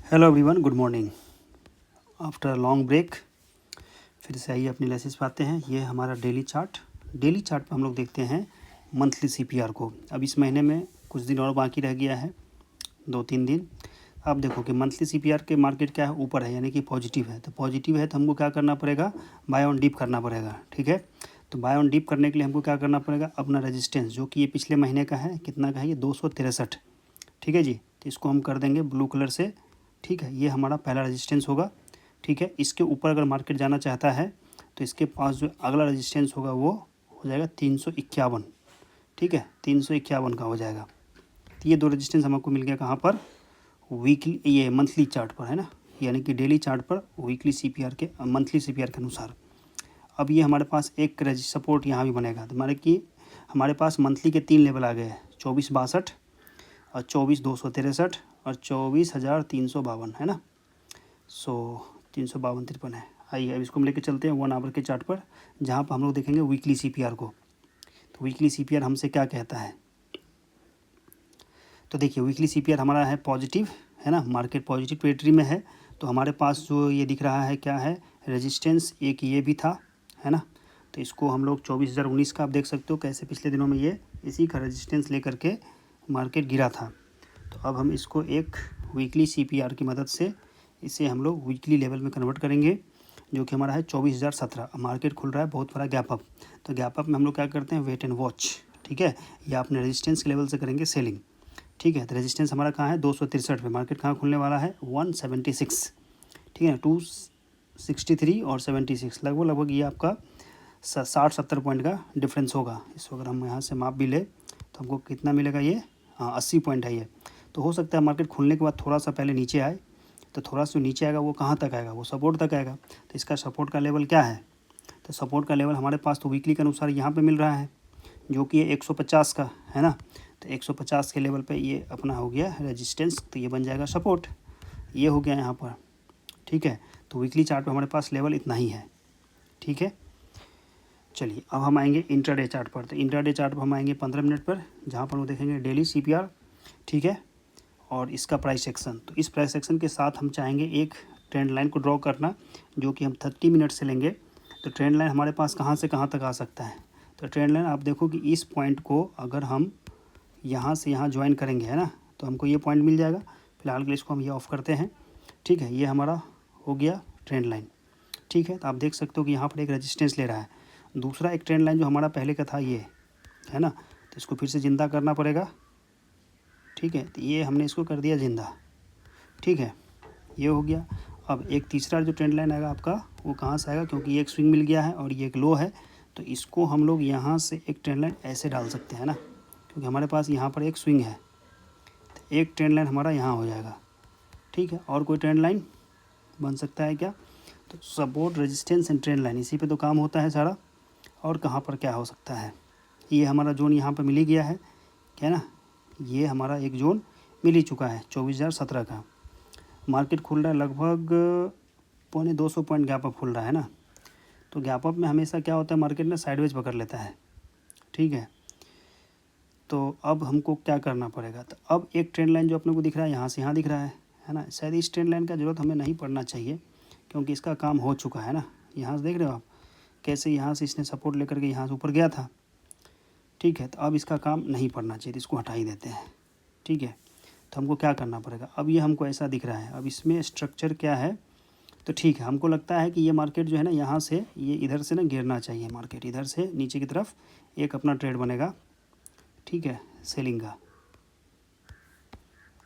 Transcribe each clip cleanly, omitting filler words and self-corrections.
Hello everyone, good morning. After long break फिर से आइए अपनी लेसेस पे आते हैं। ये हमारा डेली चार्ट पे हम लोग देखते हैं मंथली सीपीआर को। अब इस महीने में कुछ दिन और बाकी रह गया है, 2-3 दिन। अब देखो कि मंथली सीपीआर के मार्केट क्या है, ऊपर है, यानी कि पॉजिटिव है। तो पॉजिटिव है तो हमको क्या करना पड़ेगा, बाय ऑन डिप करना पड़ेगा। ठीक है, तो बाय ऑन डिप करने के लिए हमको क्या करना पड़ेगा, अपना रेजिस्टेंस जो कि ये पिछले महीने का है, कितना का है ये 263। ठीक है जी, तो इसको हम कर देंगे ब्लू कलर से। ठीक है, ये हमारा पहला रेजिस्टेंस होगा। ठीक है, इसके ऊपर अगर मार्केट जाना चाहता है तो इसके पास जो अगला रेजिस्टेंस होगा वो हो जाएगा 351। ठीक है, 351 का हो जाएगा। तो ये दो रेजिस्टेंस हमको मिल गया कहाँ पर, वीकली, ये मंथली चार्ट पर है ना, यानी कि डेली चार्ट पर वीकली सीपीआर के मंथली सीपीआर के अनुसार। अब ये हमारे पास एक सपोर्ट यहाँ भी बनेगा, तो माने कि हमारे पास मंथली के 3 लेवल आ गए हैं, 2462 और 24,263 और 24,352 है ना। 352-53 है। आइए अब इसको हम लेके चलते हैं 1 आवर के चार्ट पर, जहाँ पर हम लोग देखेंगे वीकली सीपीआर को। तो वीकली सीपीआर हमसे क्या कहता है, तो देखिए वीकली सीपीआर हमारा है पॉजिटिव, है ना, मार्केट पॉजिटिव टेरिटरी में है। तो हमारे पास जो ये दिख रहा है क्या है, रेजिस्टेंस एक ये भी था, है ना। तो इसको हम लोग 24,019 का आप देख सकते हो कैसे पिछले दिनों में ये इसी का रेजिस्टेंस लेकर के मार्केट गिरा था। तो अब हम इसको एक वीकली सीपीआर की मदद से इसे हम लोग वीकली लेवल में कन्वर्ट करेंगे, जो कि हमारा है 24,017। मार्केट खुल रहा है बहुत बड़ा गैप अप। तो गैप अप में हम लोग क्या करते हैं, वेट एंड वॉच। ठीक है, या अपने रेजिस्टेंस के लेवल से करेंगे सेलिंग। ठीक है, तो रेजिस्टेंस हमारा कहाँ है, 263 पे। मार्केट कहाँ खुलने वाला है, 176। ठीक है, 263 और 76 लगभग ये आपका 60-70 पॉइंट का डिफरेंस होगा। इसको अगर हम यहाँ से माप भी ले तो हमको कितना मिलेगा, ये 80 पॉइंट है ये। तो हो सकता है मार्केट खुलने के बाद थोड़ा सा पहले नीचे आए, तो थोड़ा सा नीचे आएगा वो कहाँ तक आएगा, वो सपोर्ट तक आएगा। तो इसका सपोर्ट का लेवल क्या है, तो सपोर्ट का लेवल हमारे पास तो वीकली के अनुसार यहाँ पे मिल रहा है, जो कि 150 का है ना। तो 150 के लेवल पे ये अपना हो गया रेजिस्टेंस, तो ये बन जाएगा सपोर्ट, ये हो गया यहाँ पर। ठीक है, तो वीकली चार्ट पे हमारे पास लेवल इतना ही है। ठीक है, चलिए अब हम आएंगे इंट्राडे चार्ट पर। तो इंट्राडे चार्ट पर हम आएंगे 15 मिनट पर, जहाँ पर वो देखेंगे डेली सीपीआर। ठीक है, और इसका प्राइस एक्शन। तो इस प्राइस एक्शन के साथ हम चाहेंगे एक ट्रेंड लाइन को ड्रॉ करना, जो कि हम 30 मिनट से लेंगे। तो ट्रेंड लाइन हमारे पास कहाँ से कहाँ तक आ सकता है, तो ट्रेंड लाइन आप देखो कि इस पॉइंट को अगर हम यहाँ से यहाँ ज्वाइन करेंगे, है ना, तो हमको ये पॉइंट मिल जाएगा। फिलहाल के लिए इसको हम ये ऑफ़ करते हैं। ठीक है, ये हमारा हो गया ट्रेंड लाइन। ठीक है, तो आप देख सकते हो कि यहाँ पर एक रेजिस्टेंस ले रहा है। दूसरा एक ट्रेंड लाइन जो हमारा पहले का था ये, है ना, तो इसको फिर से ज़िंदा करना पड़ेगा। ठीक है, तो ये हमने इसको कर दिया ज़िंदा। ठीक है, ये हो गया। अब एक तीसरा जो ट्रेंड लाइन आएगा आपका, वो कहाँ से आएगा, क्योंकि ये एक स्विंग मिल गया है और ये एक लो है, तो इसको हम लोग यहाँ से एक ट्रेंड लाइन ऐसे डाल सकते हैं ना, क्योंकि हमारे पास यहाँ पर एक स्विंग है। तो एक ट्रेंड लाइन हमारा यहाँ हो जाएगा। ठीक है, और कोई ट्रेंड लाइन बन सकता है क्या, तो support, resistance and trend line, इसी पे तो काम होता है सारा। और कहाँ पर क्या हो सकता है, ये हमारा जोन यहाँ पर मिल ही गया है, क्या है ना, ये हमारा एक जोन मिल ही चुका है 24,017 का। मार्केट खुल रहा है लगभग 250 पॉइंट गैप अप खुल रहा है ना। तो गैप अप में हमेशा क्या होता है, मार्केट ना साइडवेज पकड़ लेता है। ठीक है, तो अब हमको क्या करना पड़ेगा, तो अब एक ट्रेंड लाइन जो अपने को दिख रहा है यहाँ से यहाँ दिख रहा है ना, शायद इस ट्रेंड लाइन का ज़रूरत हमें नहीं पड़ना चाहिए, क्योंकि इसका काम हो चुका है ना। यहाँ से देख रहे हो आप कैसे यहाँ से इसने सपोर्ट लेकर के यहाँ से ऊपर गया था। ठीक है, तो अब इसका काम नहीं पड़ना चाहिए, तो इसको हटा ही देते हैं। ठीक है, तो हमको क्या करना पड़ेगा, अब ये हमको ऐसा दिख रहा है, अब इसमें स्ट्रक्चर क्या है, तो ठीक है, हमको लगता है कि ये मार्केट जो है ना, यहाँ से ये इधर से ना गिरना चाहिए, मार्केट इधर से नीचे की तरफ एक अपना ट्रेड बनेगा। ठीक है, सेलिंग का।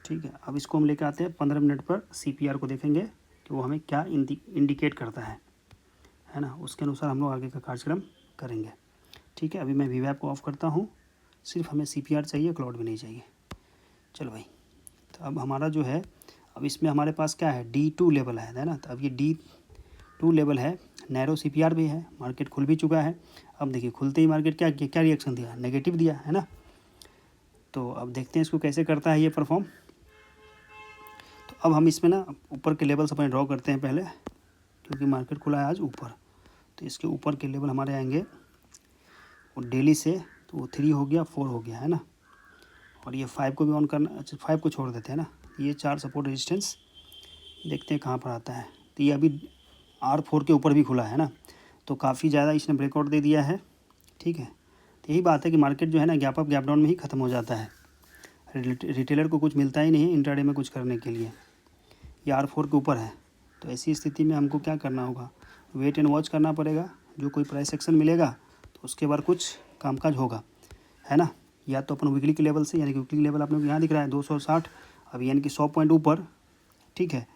ठीक है, अब इसको हम लेकर आते हैं 15 मिनट पर, सीपीआर को देखेंगे कि वो हमें क्या इंडिकेट करता है ना, उसके अनुसार हम लोग आगे का कार्यक्रम करेंगे। ठीक है, अभी मैं वीवैप को ऑफ़ करता हूँ, सिर्फ हमें सीपीआर चाहिए, क्लाउड भी नहीं चाहिए। चलो भाई, तो अब हमारा जो है, अब इसमें हमारे पास क्या है, D2 लेवल है ना। तो अब ये D2 लेवल है, नैरो सीपीआर भी है, मार्केट खुल भी चुका है। अब देखिए खुलते ही मार्केट क्या क्या रिएक्शन दिया, नेगेटिव दिया है ना। तो अब देखते हैं इसको कैसे करता है ये परफॉर्म। तो अब हम इसमें ना ऊपर के लेवल्स अपने ड्रॉ करते हैं पहले, क्योंकि मार्केट खुला है आज ऊपर। तो इसके ऊपर के लेवल हमारे आएंगे और डेली से, तो वो 3 हो गया, 4 हो गया, है ना। और ये 5 को भी ऑन करना, अच्छा 5 को छोड़ देते हैं ना। ये 4 सपोर्ट रेजिस्टेंस देखते हैं कहाँ पर आता है। तो ये अभी R4 के ऊपर भी खुला है ना, तो काफ़ी ज़्यादा इसने ब्रेकआउट दे दिया है। ठीक है, तो यही बात है कि मार्केट जो है ना गैप अप गैप डाउन में ही ख़त्म हो जाता है। रिटेलर को कुछ मिलता ही नहीं है इंट्राडे में कुछ करने के लिए। ये R4 के ऊपर है, तो ऐसी स्थिति में हमको क्या करना होगा, वेट एंड वॉच करना पड़ेगा। जो कोई प्राइस एक्शन मिलेगा तो उसके बाद कुछ कामकाज होगा, है ना। या तो अपन वीकली के लेवल से, यानी कि वीकली लेवल अपने को यहाँ दिख रहा है 260, अब यानी कि 100 पॉइंट ऊपर, ठीक है,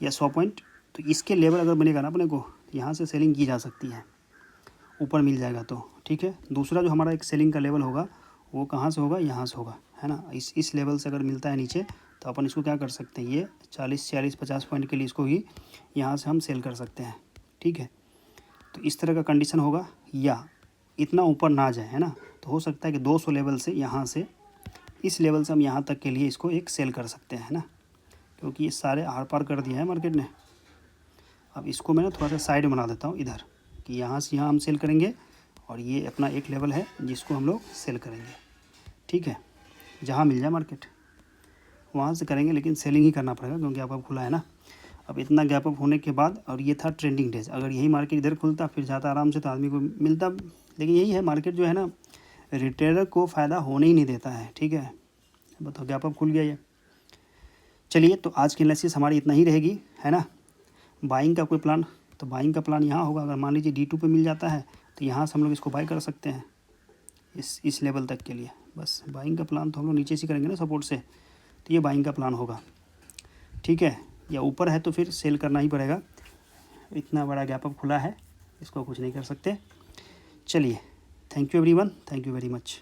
या 100 पॉइंट, तो इसके लेवल अगर बनेगा ना अपने को, यहाँ से सेलिंग की जा सकती है, ऊपर मिल जाएगा तो ठीक है। दूसरा जो हमारा एक सेलिंग का लेवल होगा वो कहाँ से होगा, यहाँ से होगा, है ना। इस लेवल से अगर मिलता है नीचे तो अपन इसको क्या कर सकते हैं, ये 40 40 50 पॉइंट के लिए इसको ही यहाँ से हम सेल कर सकते हैं, ठीक है। तो इस तरह का कंडीशन होगा, या इतना ऊपर ना जाए, है ना। तो हो सकता है कि 200 लेवल से यहाँ से, इस लेवल से हम यहाँ तक के लिए इसको एक सेल कर सकते हैं, है ना, क्योंकि ये सारे आर पार कर दिया है मार्केट ने। अब इसको मैं ना थोड़ा सा साइड बना देता हूँ इधर, कि यहाँ से यहाँ हम सेल करेंगे, और ये अपना एक लेवल है जिसको हम लोग सेल करेंगे, ठीक है। जहाँ मिल जाए मार्केट वहाँ से करेंगे, लेकिन सेलिंग ही करना पड़ेगा क्योंकि गैप अप खुला है ना। अब इतना गैप अप होने के बाद, और ये था ट्रेंडिंग डेज, अगर यही मार्केट इधर खुलता फिर जाता आराम से तो आदमी को मिलता, लेकिन यही है मार्केट जो है ना, रिटेलर को फ़ायदा होने ही नहीं देता है, ठीक है। बताओ गैप अप खुल गया ये। चलिए, तो आज की एनालिसिस हमारी इतना ही रहेगी, है ना। बाइंग का कोई प्लान, तो बाइंग का प्लान यहाँ होगा, अगर मान लीजिए D2 पे मिल जाता है तो यहाँ से हम लोग इसको बाई कर सकते हैं इस लेवल तक के लिए। बस बाइंग का प्लान तो हम लोग नीचे से करेंगे ना सपोर्ट से, तो ये बाइंग का प्लान होगा, ठीक है। या ऊपर है तो फिर सेल करना ही पड़ेगा, इतना बड़ा गैप अप खुला है, इसको कुछ नहीं कर सकते। चलिए, thank you everyone, thank you very much.